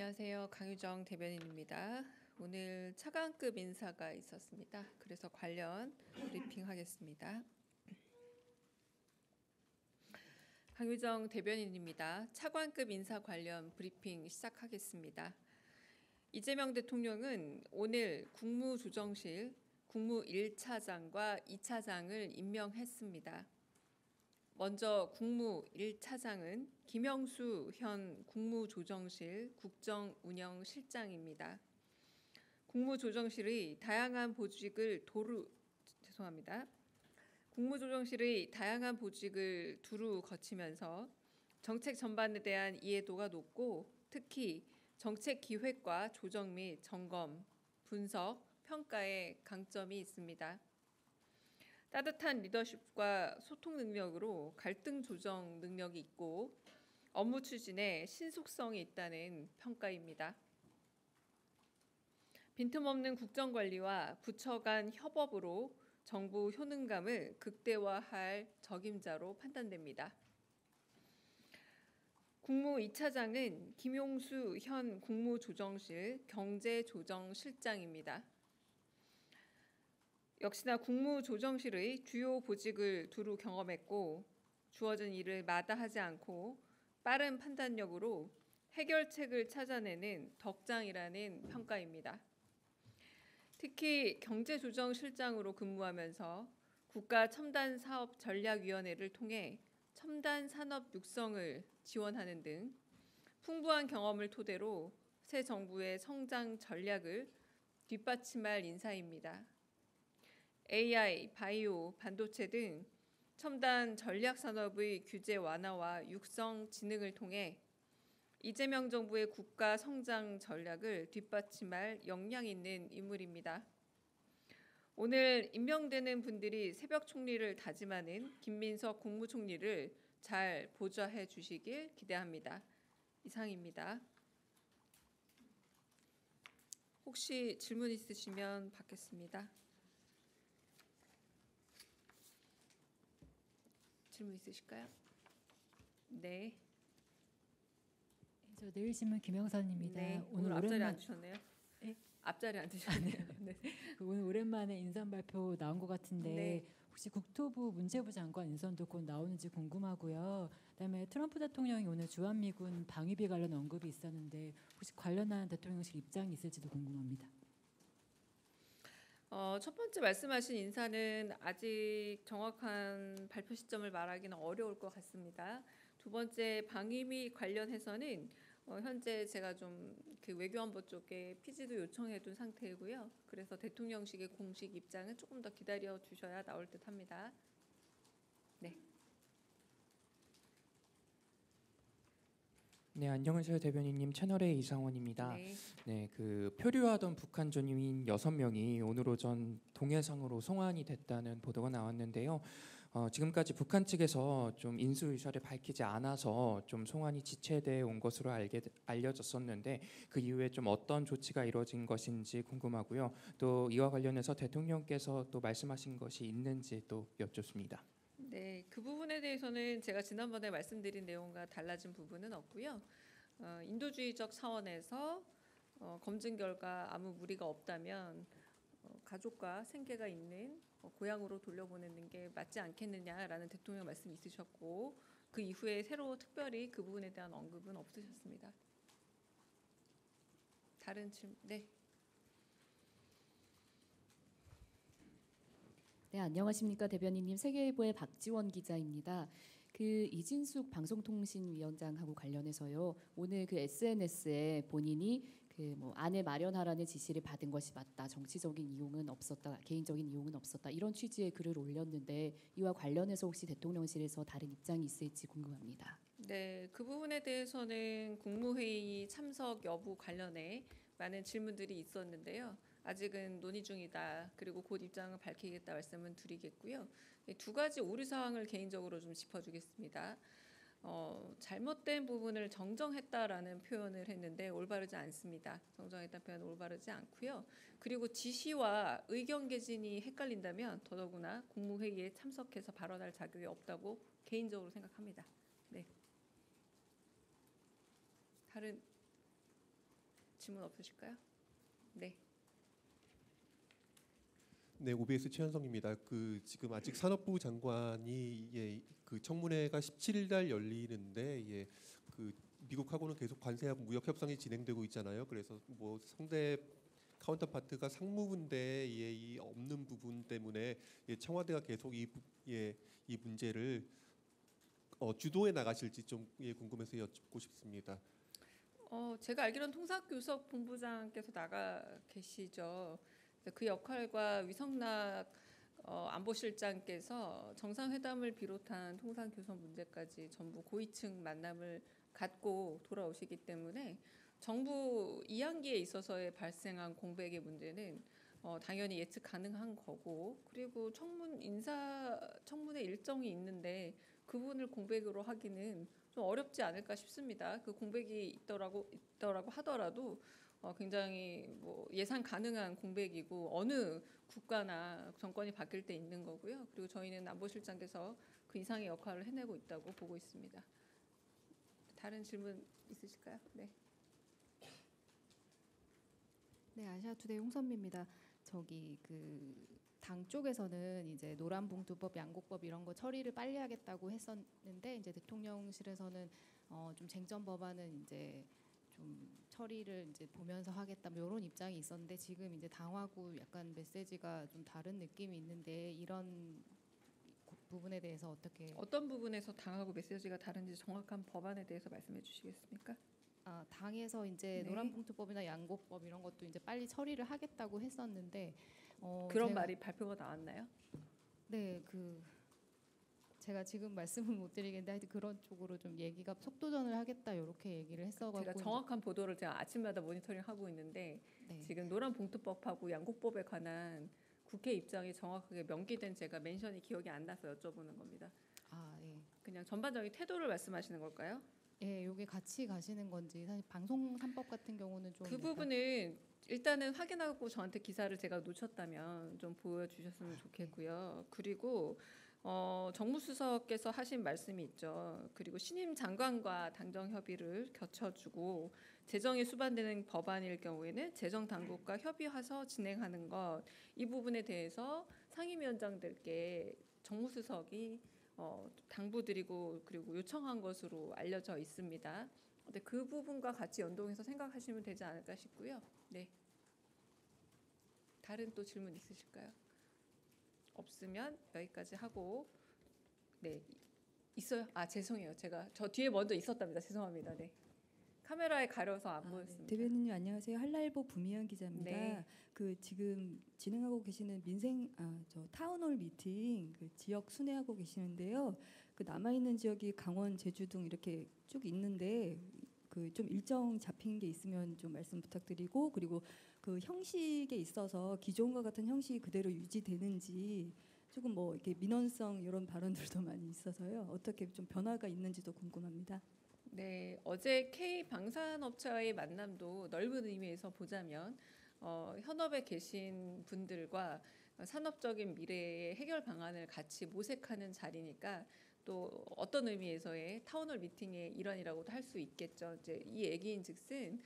안녕하세요. 강유정 대변인입니다. 오늘 차관급 인사가 있었습니다. 그래서 관련 브리핑하겠습니다. 강유정 대변인입니다. 차관급 인사 관련 브리핑 시작하겠습니다. 이재명 대통령은 오늘 국무조정실 국무 1차장과 2차장을 임명했습니다. 먼저 국무 1차장은 김영수 현 국무조정실 국정운영실장입니다. 국무조정실의 다양한 보직을 두루 거치면서 정책 전반에 대한 이해도가 높고 특히 정책 기획과 조정 및 점검, 분석, 평가에 강점이 있습니다. 따뜻한 리더십과 소통 능력으로 갈등 조정 능력이 있고 업무 추진에 신속성이 있다는 평가입니다. 빈틈없는 국정관리와 부처 간 협업으로 정부 효능감을 극대화할 적임자로 판단됩니다. 국무 2차장은 김용수 현 국무조정실 경제조정실장입니다. 역시나 국무조정실의 주요 보직을 두루 경험했고 주어진 일을 마다하지 않고 빠른 판단력으로 해결책을 찾아내는 덕장이라는 평가입니다. 특히 경제조정실장으로 근무하면서 국가첨단사업전략위원회를 통해 첨단 산업 육성을 지원하는 등 풍부한 경험을 토대로 새 정부의 성장 전략을 뒷받침할 인사입니다. AI, 바이오, 반도체 등 첨단 전략 산업의 규제 완화와 육성 진흥을 통해 이재명 정부의 국가 성장 전략을 뒷받침할 역량 있는 인물입니다. 오늘 임명되는 분들이 새벽 총리를 다짐하는 김민석 국무총리를 잘 보좌해 주시길 기대합니다. 이상입니다. 혹시 질문 있으시면 받겠습니다. 질문 있으실까요? 네. 저 내일신문 김영선입니다. 네. 오늘 앞자리 안 주셨네요. 네? 앞자리 안 드셨네요. 네. 오늘 오랜만에 인선 발표 나온 것 같은데 네. 혹시 국토부 문체부 장관 인선도 곧 나오는지 궁금하고요. 그다음에 트럼프 대통령이 오늘 주한미군 방위비 관련 언급이 있었는데 혹시 관련한 대통령실 입장이 있을지도 궁금합니다. 첫 번째 말씀하신 인사는 아직 정확한 발표 시점을 말하기는 어려울 것 같습니다. 두 번째 방위비 관련해서는 현재 제가 좀 그 외교안보 쪽에 피지도 요청해둔 상태이고요. 그래서 대통령실의 공식 입장은 조금 더 기다려 주셔야 나올 듯합니다. 네. 네, 안녕하세요 대변인님. 채널A 이상원입니다. 네. 네, 그 표류하던 북한 전유민 6명이 오늘 오전 동해상으로 송환이 됐다는 보도가 나왔는데요. 지금까지 북한 측에서 좀 인수 의사를 밝히지 않아서 좀 송환이 지체돼 온 것으로 알려졌었는데 그 이후에 좀 어떤 조치가 이루어진 것인지 궁금하고요. 또 이와 관련해서 대통령께서 또 말씀하신 것이 있는지 또 여쭙습니다. 네, 그 부분에 대해서는 제가 지난번에 말씀드린 내용과 달라진 부분은 없고요. 인도주의적 차원에서 검증 결과 아무 무리가 없다면 가족과 생계가 있는 고향으로 돌려보내는 게 맞지 않겠느냐라는 대통령 말씀이 있으셨고 그 이후에 새로 특별히 그 부분에 대한 언급은 없으셨습니다. 다른 질문, 네. 네, 안녕하십니까 대변인님. 세계일보의 박지원 기자입니다. 그 이진숙 방송통신위원장하고 관련해서요. 오늘 그 SNS에 본인이 그 뭐 안을 마련하라는 지시를 받은 것이 맞다. 정치적인 이용은 없었다. 개인적인 이용은 없었다. 이런 취지의 글을 올렸는데 이와 관련해서 혹시 대통령실에서 다른 입장이 있을지 궁금합니다. 네, 그 부분에 대해서는 국무회의 참석 여부 관련해 많은 질문들이 있었는데요. 아직은 논의 중이다. 그리고 곧 입장을 밝히겠다 말씀은 드리겠고요. 두 가지 오류 사항을 개인적으로 좀 짚어주겠습니다. 잘못된 부분을 정정했다라는 표현을 했는데 올바르지 않습니다. 정정했다는 표현은 올바르지 않고요. 그리고 지시와 의견 개진이 헷갈린다면 더더구나 국무회의에 참석해서 발언할 자격이 없다고 개인적으로 생각합니다. 네. 다른 질문 없으실까요? 네. 네, OBS 최현성입니다. 지금 아직 산업부 장관이 그 청문회가 17일 날 열리는데 미국하고는 계속 관세와 무역 협상이 진행되고 있잖아요. 그래서 뭐 상대 카운터파트가 상무부인데 이 없는 부분 때문에 청와대가 계속 이 문제를 주도해 나가실지 좀 궁금해서 여쭙고 싶습니다. 제가 알기로는 통상교섭 본부장께서 나가 계시죠. 그 역할과 위성락 안보실장께서 정상회담을 비롯한 통상교섭 문제까지 전부 고위층 만남을 갖고 돌아오시기 때문에 정부 이양기에 있어서의 발생한 공백의 문제는 당연히 예측 가능한 거고, 그리고 청문회 일정이 있는데 그 부분을 공백으로 하기는 좀 어렵지 않을까 싶습니다. 그 공백이 있더라고 하더라도 굉장히 뭐 예상 가능한 공백이고 어느 국가나 정권이 바뀔 때 있는 거고요. 그리고 저희는 안보실장께서 그 이상의 역할을 해내고 있다고 보고 있습니다. 다른 질문 있으실까요? 네. 네, 아시아투데이 홍선미입니다. 당 쪽에서는 이제 노란봉투법, 양곡법 이런 거 처리를 빨리 하겠다고 했었는데 이제 대통령실에서는 좀 쟁점 법안은 이제 좀 처리를 이제 보면서 하겠다 뭐 이런 입장이 있었는데 지금 이제 당하고 약간 메시지가 좀 다른 느낌이 있는데 이런 부분에 대해서 어떤 부분에서 당하고 메시지가 다른지 정확한 법안에 대해서 말씀해 주시겠습니까? 당에서 이제 네. 노란봉투법이나 양곡법 이런 것도 이제 빨리 처리를 하겠다고 했었는데 그런 말이 발표가 나왔나요? 네, 제가 지금 말씀을 못 드리겠는데 하여튼 그런 쪽으로 좀 얘기가 속도전을 하겠다 이렇게 얘기를 했어가지고 제가 정확한 보도를 제가 아침마다 모니터링 하고 있는데 네. 지금 노란봉투법하고 양곡법에 관한 국회 입장이 정확하게 명기된 제가 멘션이 기억이 안 나서 여쭤보는 겁니다. 예. 그냥 전반적인 태도를 말씀하시는 걸까요? 예, 요게 같이 가시는 건지 사실 방송 3법 같은 경우는 좀 그 부분은 일단은 확인하고 저한테 기사를 제가 놓쳤다면 좀 보여주셨으면 좋겠고요. 그리고 정무수석께서 하신 말씀이 있죠. 그리고 신임 장관과 당정 협의를 갖춰주고 재정이 수반되는 법안일 경우에는 재정 당국과 협의해서 진행하는 것, 이 부분에 대해서 상임위원장들께 정무수석이 당부드리고 그리고 요청한 것으로 알려져 있습니다. 근데 그 부분과 같이 연동해서 생각하시면 되지 않을까 싶고요. 네. 다른 또 질문 있으실까요? 없으면 여기까지 하고, 네, 있어요. 죄송해요. 저 뒤에 먼저 있었답니다. 죄송합니다. 네. 카메라에 가려서 안 보였습니다. 네. 대변인님 안녕하세요. 한라일보 부미연 기자입니다. 네. 지금 진행하고 계시는 타운홀 미팅 지역 순회하고 계시는데요. 남아 있는 지역이 강원, 제주 등 이렇게 쭉 있는데 좀 일정 잡힌 게 있으면 좀 말씀 부탁드리고, 그리고 형식에 있어서 기존과 같은 형식이 그대로 유지되는지 조금 뭐 이렇게 민원성 이런 발언들도 많이 있어서요. 어떻게 좀 변화가 있는지도 궁금합니다. 네, 어제 K 방산업체와의 만남도 넓은 의미에서 보자면 현업에 계신 분들과 산업적인 미래의 해결 방안을 같이 모색하는 자리니까 또 어떤 의미에서의 타운홀 미팅의 일환이라고도 할 수 있겠죠. 이제 이 얘기인즉슨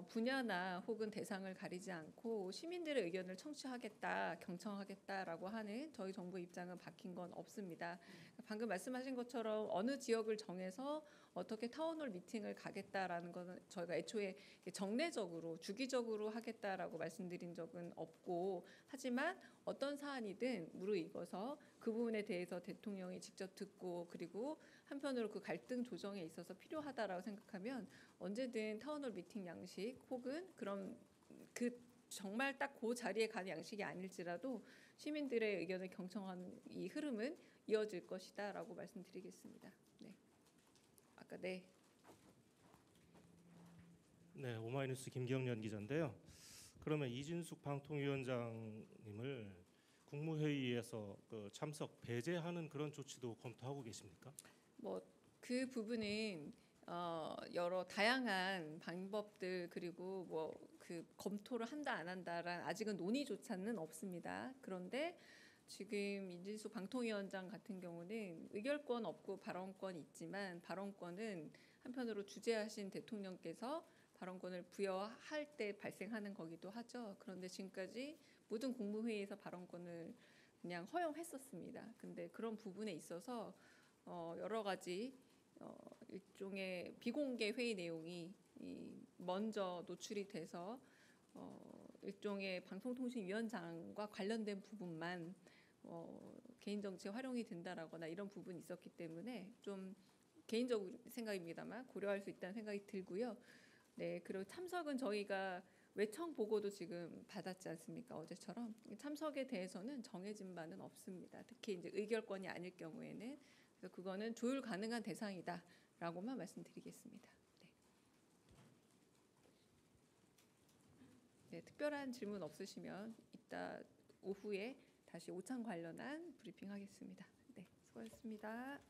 분야나 혹은 대상을 가리지 않고 시민들의 의견을 청취하겠다, 경청하겠다라고 하는 저희 정부 입장은 바뀐 건 없습니다. 방금 말씀하신 것처럼 어느 지역을 정해서 어떻게 타운홀 미팅을 가겠다라는 것은 저희가 애초에 정례적으로 주기적으로 하겠다라고 말씀드린 적은 없고, 하지만 어떤 사안이든 무르익어서 그 부분에 대해서 대통령이 직접 듣고 그리고 한편으로 그 갈등 조정에 있어서 필요하다라고 생각하면 언제든 타운홀 미팅 양식 혹은 그런 정말 딱 그 자리에 가는 양식이 아닐지라도 시민들의 의견을 경청하는 이 흐름은 이어질 것이다라고 말씀드리겠습니다. 네. 네. 네, 오마이뉴스 김경련 기자인데요. 그러면 이진숙 방통위원장님을 국무회의에서 참석 배제하는 그런 조치도 검토하고 계십니까? 그 부분은 여러 다양한 방법들 그리고 검토를 한다 안 한다란 아직은 논의조차는 없습니다. 그런데 지금 이진숙 방통위원장 같은 경우는 의결권 없고 발언권 있지만 발언권은 한편으로 주재하신 대통령께서 발언권을 부여할 때 발생하는 거기도 하죠. 그런데 지금까지 모든 국무회의에서 발언권을 그냥 허용했었습니다. 근데 그런 부분에 있어서 여러 가지 일종의 비공개 회의 내용이 먼저 노출이 돼서 일종의 방송통신위원장과 관련된 부분만 개인정치에 활용이 된다라거나 이런 부분이 있었기 때문에 좀 개인적 생각입니다만 고려할 수 있다는 생각이 들고요. 네, 그리고 참석은 저희가 외청 보고도 지금 받았지 않습니까? 어제처럼 참석에 대해서는 정해진 바는 없습니다. 특히 이제 의결권이 아닐 경우에는 그래서 그거는 조율 가능한 대상이다라고만 말씀드리겠습니다. 네, 특별한 질문 없으시면 이따 오후에 다시 오찬 관련한 브리핑하겠습니다. 네, 수고하셨습니다.